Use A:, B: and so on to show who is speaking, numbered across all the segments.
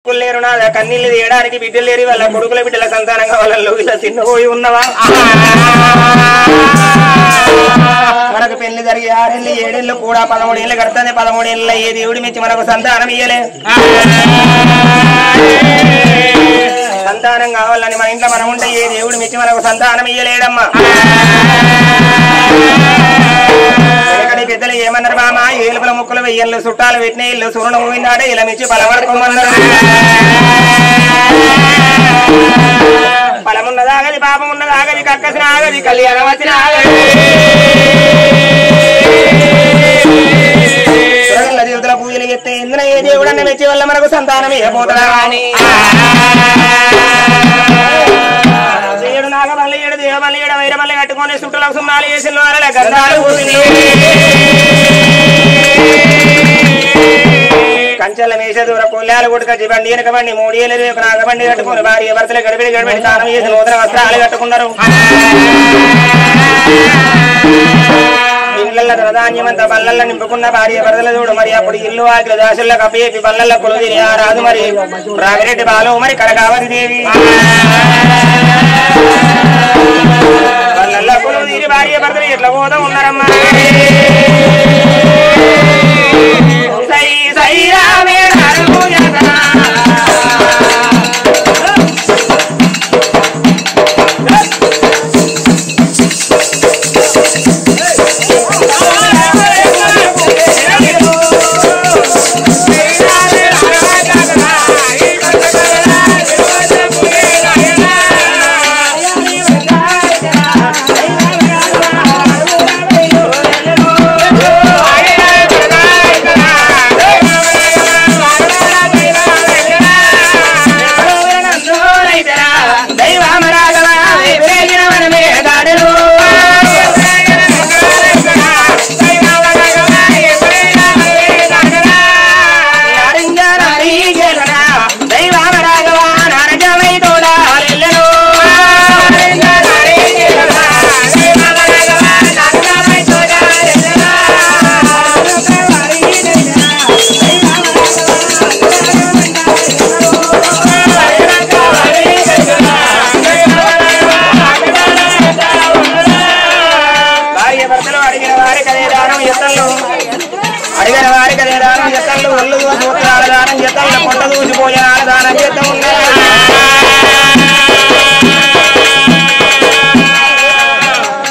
A: లేరు నాదా కన్నీళ్లు తీయడానికి బిడ్డలు లేరు వాళ్ళ కొడుకుల బిడ్డల సంతానంగా వాళ్ళలో ఇలా తిన్నపోయి ఉన్నవా మనకు పెళ్లి జరిగి 6 ఏళ్ళు 7 ఏళ్ళు కూడా 13 ఏళ్ళు కడుతుంది 13 ఏళ్ళ ఏ దేవుడి మెచ్చి మనకు సంతానం ఇయ్యలే సంతానం కావాలని మన ఇంట్లో మనం ఉంటే ఏ దేవుడి మెచ్చి మనకు సంతానం ఇయ్యలేడమ్మా వెనకడి పెద్దలు ఏమన్నారు మామా ఏలుపుల ముక్కలు వెయ్యళ్ళు చుట్టాలు పెట్టిన ఇల్లు సురుణ పోయిందాడే ఇలా మెచ్చి బలపడుకోమన్నారు ఫలమున్నది ఆగది పాపం ఉన్నది ఆగది కక్కసిన ఆగది కళ్యాణం వచ్చిన ఆగది దేవతల పూజలు ఎత్తే ఇందున ఏ దేవుడన్న మెచ్చి వల్ల మనకు సంతానం ఇవ్వబోతున్నా అని ఏడు నాగమల్లి ఏడు దేవమల్లి ఏడు వైరమల్లి కట్టుకొని చుట్టలకు సున్నాలు వేసిన గంధాలు కంచెల మేస దూర కొల్లాలు కొట్టుకొచ్చి బండి వెనక బండి 3 ఏళ్ళు రేపు నాగబండి కట్టుకుని భార్య భర్తలు గడిబిడి గడిబిడి స్నానం చేసి నూతన వస్త్రాలు కట్టుకున్నారు ఇళ్ళ ప్రధాన్యమంతా బల్లల్లో నింపుకున్న భార్య భర్తల చూడు మరి అప్పుడు ఇల్లు వాకిల దాసుల్లో కప్పేపి బల్లల్లో కొలుది రాదు మరి రామిరెడ్డి బాలు మరి కనకావతి దేవి బల్లల్లో కొలుది భార్య భర్తలు ఎట్లా పోతా ఉన్నారమ్మా సై సై రామే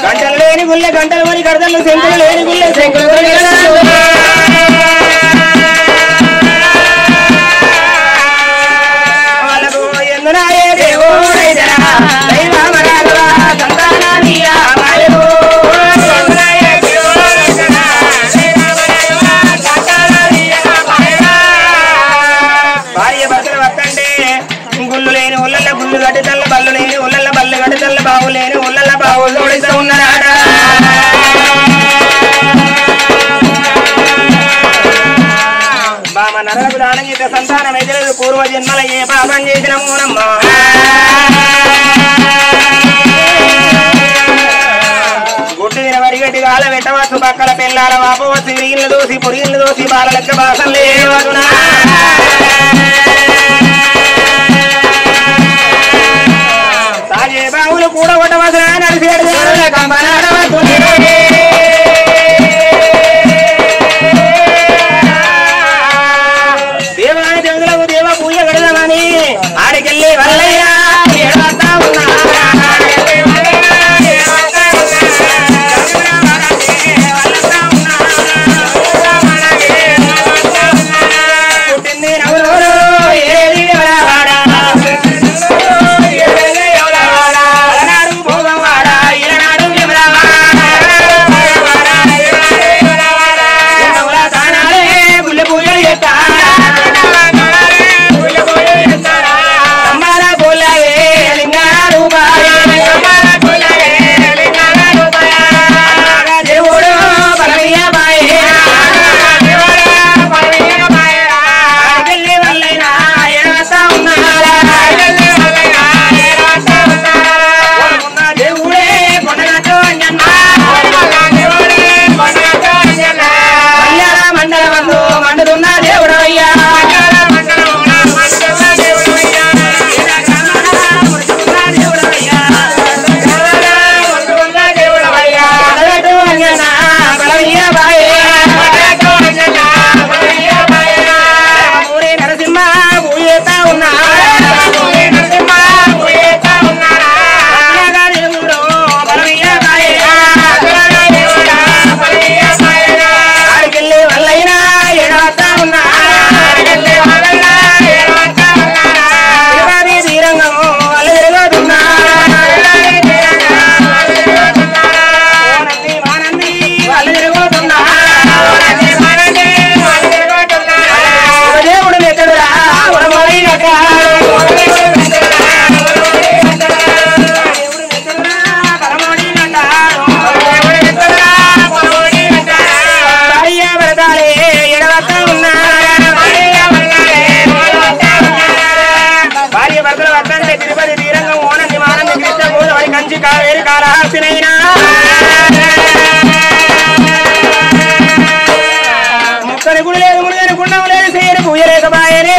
A: గంటలు లేని గుళ్ళె గంటలు కొని గడతలు శంకులు లేని గుళ్ళె శంకులు వాళ్ళకు ఎందునాయే దేవుడైనా దైవమరాగవా సంతానానియా మాయో భార్య భర్తలు వస్తంటే గుళ్ళు లేని ఉళ్ళ గుళ్ళు గట్టి తల్ల బల్లు లేని ఉళ్ళ బల్లు గట్టి తల్ల బావు లేని ఉళ్ళ బావులు తోడిస్తూ ఉన్నారాట బామ నరకు దానం చేసే సంతానం అయితే లేదు పూర్వ జన్మల ఏ పాపం చేసిన మూనమ్మా గుడ్డు తిన వరిగట్టి కాల పెట్టవచ్చు పక్కల పిల్లాల వాపవచ్చు విరిగిళ్ళు దోసి పొరిగిళ్ళు దోసి బాల లెక్క బాసం లేవదునా తాగే బావులు కూడా కొట్టవసరా నడిచేడు దేవాని దేవతలకు దేవ పూజ కడదామని ఆడికెళ్ళి వల్లయ్య పుట్టింది నవ్వులు కావేరి కాళహస్తినైనా ముక్కని గుడి లేదు ముడిదని గుండం లేదు చేయని పూజ లేకబాయనే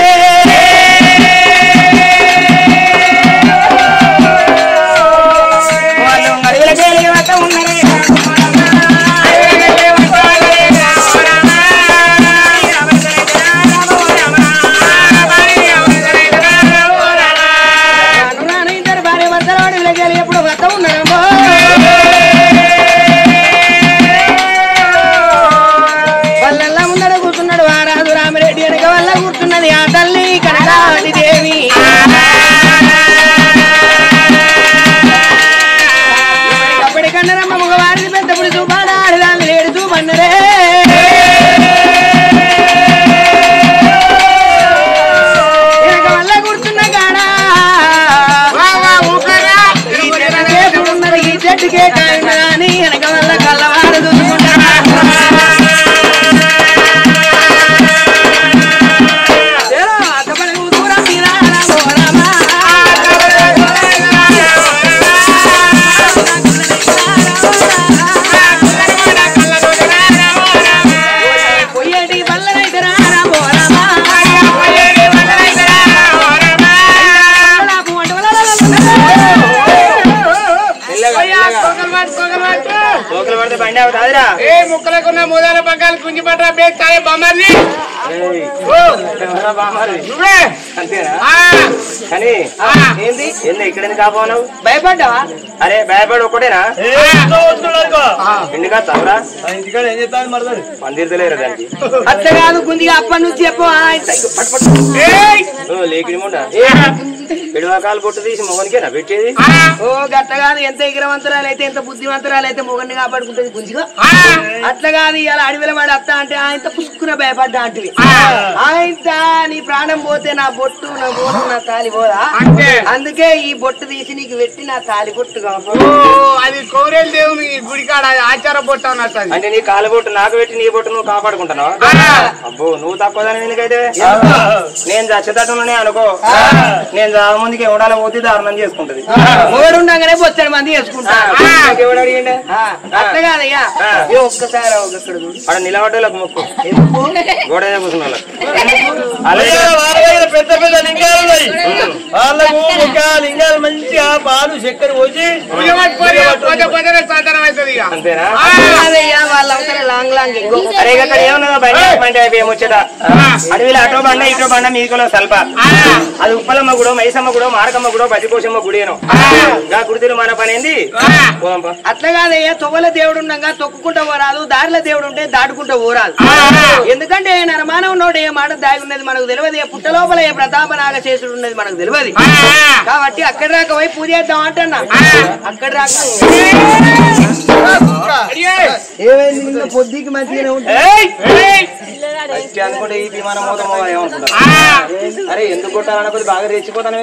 A: వాళ్ళు అడవిలకే వద్ద ఉన్నరే
B: ముక్కలకున్న మూదాల పగ్గాలు గుంజి పడ్డా బేస్తాయి బొమ్మర్ని నువ్వే
A: అంతేనా కానీ ఏంది ఏంది ఇక్కడ కాపోనావు భయపడ్డావా అరే భయపడి ఒకటేనా ఎందుకా తవరా ఇంటికాడ ఏం చెప్తాను మరదలు పందిరితలేరు దానికి అత్త కాదు గుంజిగా అప్పటి నుంచి చెప్పు లేకిడిముండా పిడవకాలు పొట్టు తీసి మొగనికేనా పెట్టేది ఓ గట్ట కాదు ఎంత ఎగిరవంతరాలు అయితే ఎంత బుద్ధివంతరాలు అయితే మొగన్ని కాపాడుకుంటుంది గుంజిగా అట్లా కాదు ఇలా అడవిలో వాడు అత్త అంటే ఆయన పుష్కున భయపడ్డా అంటే ఆయన నీ ప్రాణం పోతే నా బొట్టు నా బోటు నా తాలి పోదా అందుకే ఈ బొట్టు తీసి నీకు పెట్టి నా తాలి బొట్టు
B: అది కోరేలు దేవుని గుడికాడ ఆచార బొట్టు అన్నట్టు
A: అంటే నీ కాలి బొట్టు నాకు పెట్టి నీ బొట్టు నువ్వు కాపాడుకుంటున్నావు అబ్బో నువ్వు తక్కువదని ఎందుకైతే నేను చచ్చేటట్టునే అనుకో నేను ముందుకి ఎవడాల పోతే దారుణం చేసుకుంటది ఓడుండగానే బొచ్చడి మంది చేసుకుంటా అట్లా కాదయ్యా ఒక్కసారి అక్కడ నిలబడ్డలకు మొక్కు గోడ కూర్చున్న పెద్ద పెద్ద లింగాలు వాళ్ళకు ఒక లింగాలు మంచిగా పాలు చక్కెర పోసి అంతేనా వాళ్ళ లాంగ్ లాంగ్ అరే అక్కడ ఏమన్నా బయట ఏమొచ్చట అడవిలో అటో బండ ఇటో బండ మీకులో సల్ప అది ఉప్పలమ్మ గుడో మైసమ్మ గుడో మారకమ్మ గుడో బతికోసమ్మ గుడేనో గుడి తిరు మన పని ఏంది అట్లా కాదయ్యా తొవ్వల దేవుడు ఉండగా తొక్కుకుంటా పోరాదు దారిలో దేవుడు ఉంటే దాటుకుంటా పోరాదు ఎందుకంటే నరమానవ నోడు ఏ మాట దాగి ఉన్నది మనకు తెలియదు ఏ పుట్ట లోపల ఏ ప్రతాప నాగశేషుడు ఉన్నది మనకు తెలియదు కాబట్టి అక్కడ రాక పోయి పూజ చేద్దాం అంటున్నా అక్కడ రాక ఏమైంది పొద్దుకి మంచిగానే ఉంటుంది అనుకుంటే ఈ విమానం మోతం ఏమనుకుంటా అరే ఎందుకు కొట్టాలనుకుంటే బాగా రెచ్చిపోతాను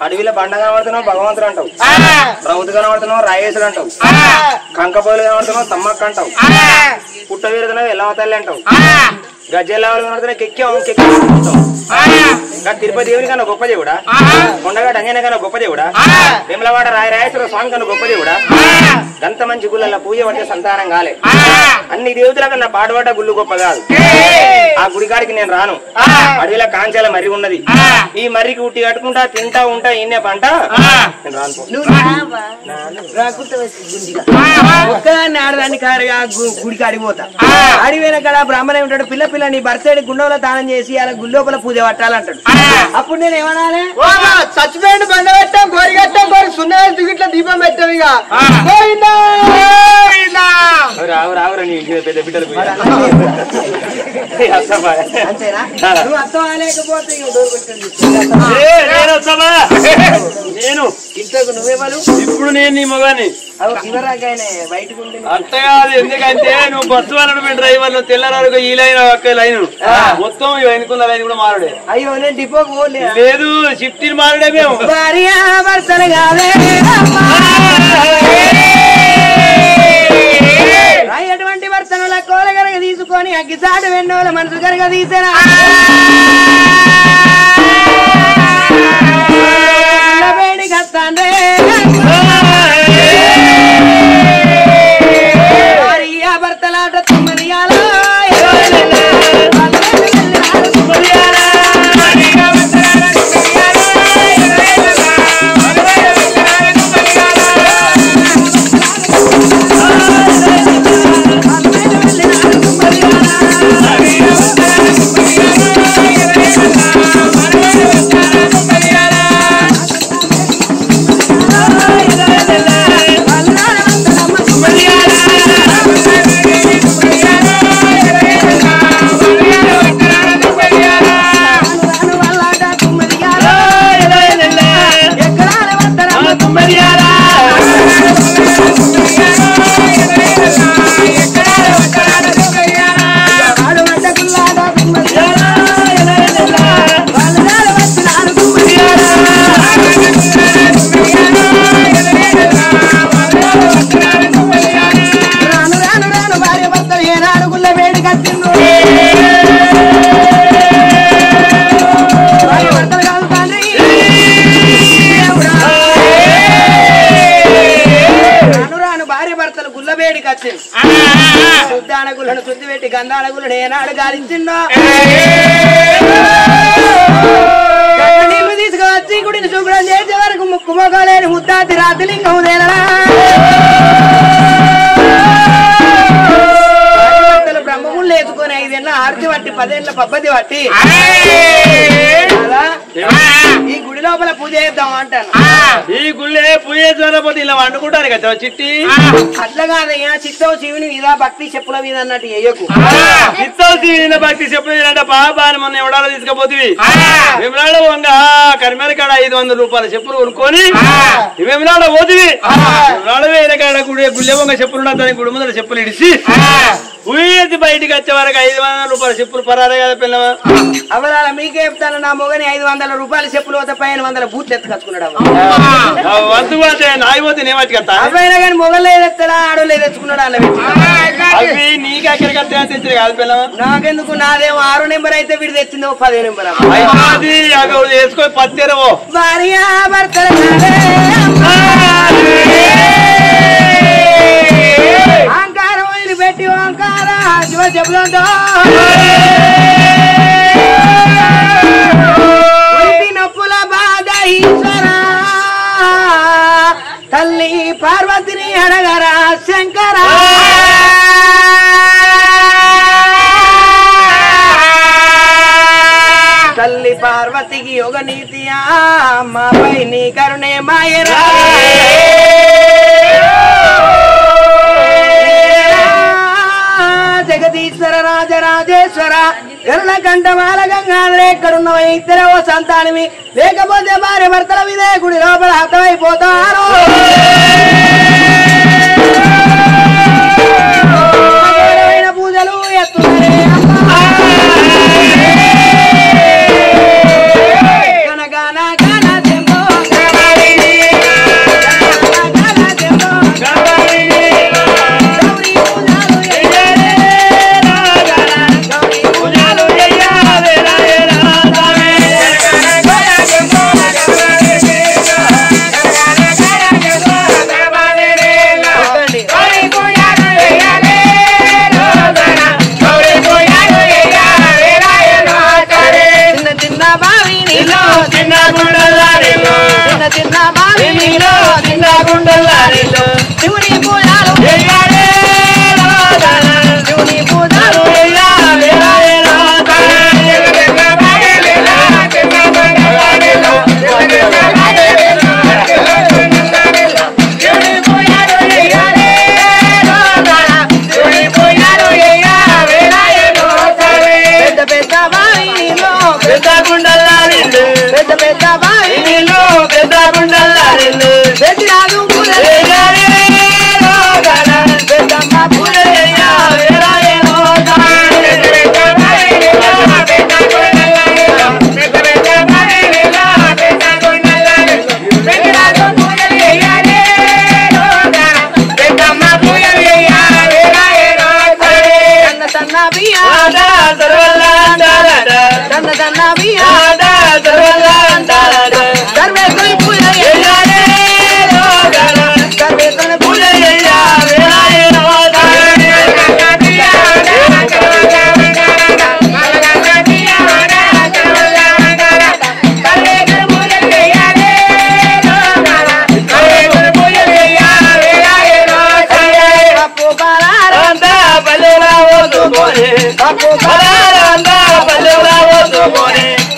A: అడవిలో బండ కనబడుతున్నావు భగవంతుడు అంటావు రౌతు కనబడుతున్నావు రాయేసుడు అంటావు కంకపోలు కనబడుతున్నావు తమ్మక్క అంటావు పుట్ట వీరుతున్నావు ఎలా తల్లి అంటావు గజ్జెల్లాలు కనబడుతున్నావు కెక్కావు తిరుపతి దేవుని కన్నా గొప్ప దేవుడా కొండగడ్డ అంజన కన్నా గొప్ప దేవుడా వేములవాడ రాయరాయేశ్వర స్వామి కన్నా గొప్ప దేవుడా గంత మంచి గుళ్ళ పూజ పడితే సంతానం కాలే అన్ని దేవతల కన్నా పాడుపడ్డ గుళ్ళు గొప్ప కాదు ఆ గుడికాడికి నేను రాను అడవిలో కాంచాల మర్రి ఉన్నది ఈ మర్రికి ఉట్టి కట్టుకుంటా తింటా ఉంటా ఇన్నే పంట నేను రాను ఒక్కదాన్ని ఆడదాన్ని కారుగా గుడికి అడిగిపోతా అడిగిపోయిన కాడ బ్రాహ్మణ ఉంటాడు పిల్ల పిల్ల నీ భర్తడి గుండెలో దానం చేసి అలా గుళ్ళోపల పూజ పట్టాలంటాడు అప్పుడు నేను ఏమనాలి చచ్చిపోయింది బండ పెట్టాం గోరి కట్టాం గోరి సున్నా ఇట్లా దీపం పెట్టాం ఇక రావు రావురా నీ పెద్ద బిడ్డలు అంతేనా నువ్వు అర్థం లేకపోతే నేను ఇంతకు నువ్వేమను ఇప్పుడు నేను నీ మగాని బయటకు అట్ట కాదు ఎందుకంటే నువ్వు బస్సు వాళ్ళ డ్రైవర్ లో తెల్లరారు ఈ లైన్ ఒక్క లైన్ మొత్తం వెనుకున్న లైన్ కూడా మారుడే అయ్యో నేను డిపోకు లేదు షిఫ్ట్ మారుడే మేము భార్య భర్తలు కాదే ఎటువంటి భర్తనుల కోల కనుక తీసుకొని అగ్గిసాటు వెన్నోల మనసు కనుక తీసేనా వేడి కత్తాండే
C: గంధాల గురుడు ఏనాడు గాలించిండో నీళ్లు తీసుకువచ్చి గుడిని శుభ్రం చేసే వరకు ముక్కు మొగలేని ముద్దాతి రాతిలింగం దేనరా బ్రహ్మములు లేచుకొని 5 ఏళ్ళ ఆరతి పట్టి 10 ఏళ్ళ పబ్బతి పట్టి ఈ గుడి లోపల పూజ చేద్దాం అంటాను.
D: ఈ గుళ్ళే పూజ చేసిపోతే ఇలా వండుకుంటారు కదా చిట్టి.
C: అట్లా కాదయ్యా చిత్తవు శివుని మీద భక్తి చెప్పుల మీద అన్నట్టు ఎయ్యకు.
D: చిత్తవు శివుని భక్తి చెప్పుల మీద అంటే పాపాన్ని మొన్న ఎవడాలో తీసుకుపోతుంది విమలాడ వంగ కరిమేర కాడ 500 రూపాయల చెప్పులు కొనుక్కొని విమలాడ పోతుంది. విమలాడ వేరే కాడ గుళ్ళే వంగ చెప్పులు దాని గుడి ముందర చెప్పులు ఇడిచి పూజ బయటికి వచ్చే వరకు 500 రూపాయల చెప్పులు పరారే కదా పిల్లవా.
C: అవరాల మీకే చెప్తాను నా మొగని 500 రూపాయల చెప్పులు పోతే 500 బూట్లు ఎత్తుకొచ్చుకున్నాడు.
D: వద్దుపోతే నాయిపోతే నేమట్టుకెత్తా
C: అబ్బాయినా కానీ మొగలే తెస్తాడా ఆడోలే తెచ్చుకున్నాడు అన్న
D: అవి నీకు అక్కడికి తెచ్చింది కాదు పిల్లవా.
C: నాకెందుకు నాదేమో 6 నెంబర్ అయితే వీడు తెచ్చిందో 10 నెంబర్
D: వేసుకొని 10 తెరవో
C: భార్య భర్తల అహంకారం వదిలిపెట్టి ఓంకార శివ చెబుతుందో నొప్పుల బాధ ఈశ్వర తల్లి పార్వతిని అడగరా శంకర తల్లి పార్వతికి యోగ నీతియా మాపై నీ కరుణే మాయరా జగదీశ్వర రాజరాజేశ్వర గరుడ కంఠమాల గంగాధర ఎక్కడున్నవ ఇద్దరవో సంతానమి లేకపోతే భార్య భర్తల మీదే గుడి లోపల హతమైపోతారు. పూజలు ఎత్తున్నారే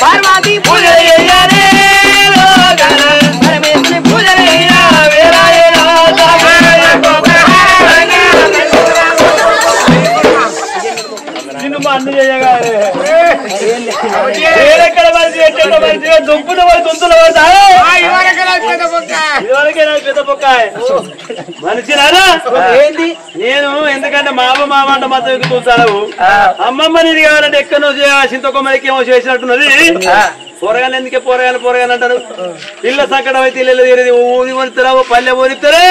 C: పార్వతి పూజ నిన్ను మా అన్న చేయగా దుంపుతో దుంతులు మనిషి రాదా ఏంటి నేను ఎందుకంటే మామ అంట మాత్రం ఎక్కుతాను అమ్మమ్మ నీది కావాలంటే ఎక్కడో చింతకొమ్మలకి ఏమో చేసినట్టున్నది పోరగాలు ఎందుకే పోరగాలు అంటారు ఇళ్ళ సంకటం అయితే ఇల్లు తీరేది ఊది పోనిస్తారా పల్లె పోనిస్తారే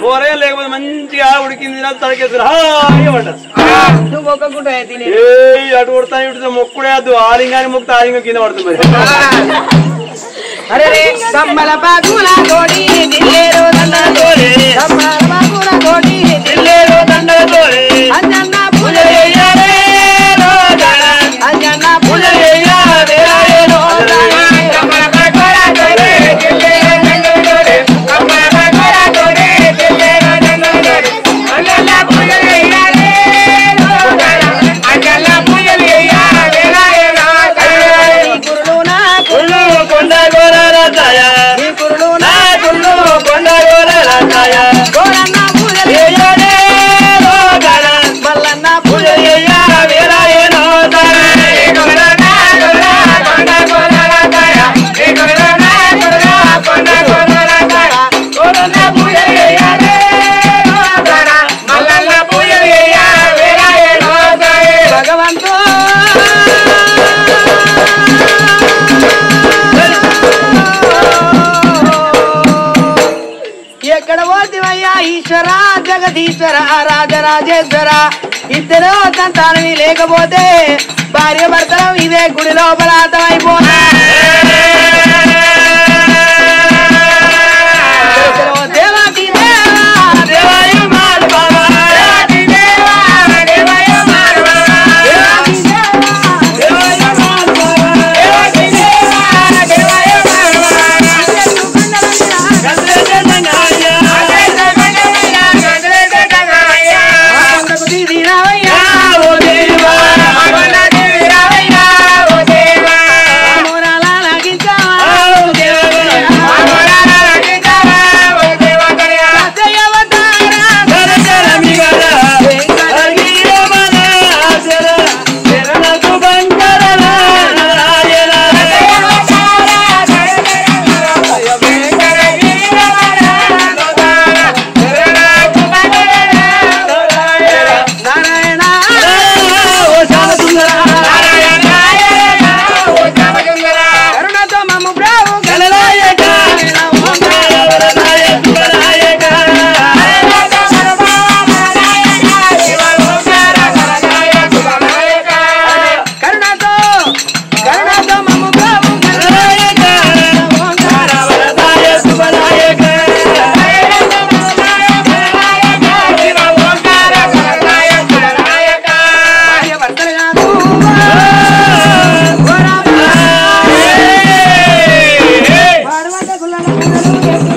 C: పోరగాలు లేకపోతే మంచిగా ఉడికింది తడకేస్తారు హాయిమంటారు అటు కొడతాను ఇటు మొక్కుడే వద్దు ఆలింగాని మొక్కు ఆలింగం కింద పడుతుంది మరి అరే కమ్మల బాగుల తోడి దిల్లేరు దండల తోడి కమ్మల బాగుల తోడి దిల్లేరు దండల తోడి అంజన్న పూజ చేయాలి
D: కొండ గోరాయ నీ కురుడు నా కుళ్ళు కొండ గోరాయ గోరన్న పూజ చేయడే లోగన మల్లన్న పూజ చేయ వీరాయనో తారే గోరన్న గోరా కొండ గోరాయ నీ కురుడు నా కురుడు కొండ గోరాయ గోరన్న పూజ చేయడే లోగన మల్లన్న పూజ చేయ వీరాయనో తారే భగవంతో ఎక్కడ పోతివయ్యా ఈశ్వర జగదీశ్వర రాజరాజేశ్వర ఇద్దరు సంతానమి లేకపోతే భార్య భర్తలు ఇదే గుడి లోపల అర్థమైపోతా దేవాకి దేవాయ మారు బాబా
E: Bye.